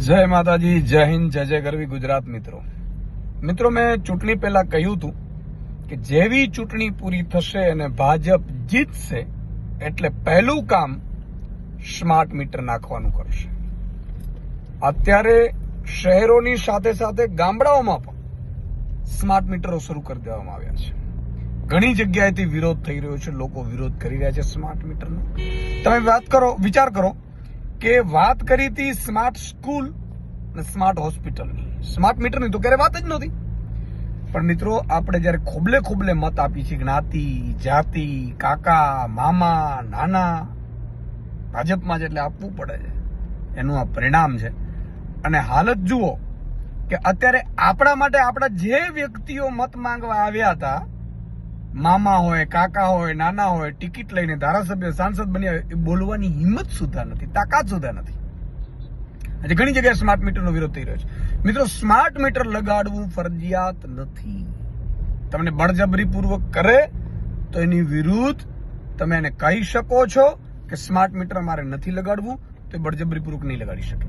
જય માતાજી, જય હિન્દ, જય જય ગરવી ગુજરાત. મિત્રો મેં ચૂંટણી પહેલા કહ્યું હતું કે જેવી ચૂંટણી પૂરી થશે અને ભાજપ જીતશે એટલે પહેલું કામ સ્માર્ટ મીટર નાખવાનું કરશે. અત્યારે શહેરોની સાથે સાથે ગામડાઓમાં પણ સ્માર્ટ મીટરો શરૂ કરી દેવામાં આવ્યા છે. ઘણી જગ્યાએથી વિરોધ થઈ રહ્યો છે, લોકો વિરોધ કરી રહ્યા છે સ્માર્ટ મીટરનો. તમે વિચાર કરો કે વાત કરી હતી સ્માર્ટ સ્કૂલ અને સ્માર્ટ હોસ્પિટલની, સ્માર્ટ મીટરની તો ક્યારે વાત જ નહોતી. પણ મિત્રો, આપણે જયારે ખોબલે ખોબલે મત આપી છે, જ્ઞાતિ, જાતિ, કાકા, મામા, નાના, ભાજપમાં જેટલે આપવું પડે છે, એનું આ પરિણામ છે. અને હાલત જુઓ કે અત્યારે આપણા માટે આપણા જે વ્યક્તિઓ મત માંગવા આવ્યા હતા, મામા હોય, કાકા હોય, નાના હોય, ટિકિટ લઈને ધારાસભ્ય, સાંસદ બન્યા હોય, એ બોલવાની હિંમત સુધા નથી, તાકાત સુધા નથી. આજે ઘણી જગ્યાએ સ્માર્ટ મીટરનો વિરોધ થઈ રહ્યો છે. મિત્રો, સ્માર્ટ મીટર લગાડવું ફરજિયાત નથી. તમને બળજબરીપૂર્વક કરે તો એની વિરુદ્ધ તમે એને કહી શકો છો કે સ્માર્ટ મીટર મારે નથી લગાડવું, તો બળજબરીપૂર્વક નહીં લગાડી શકે.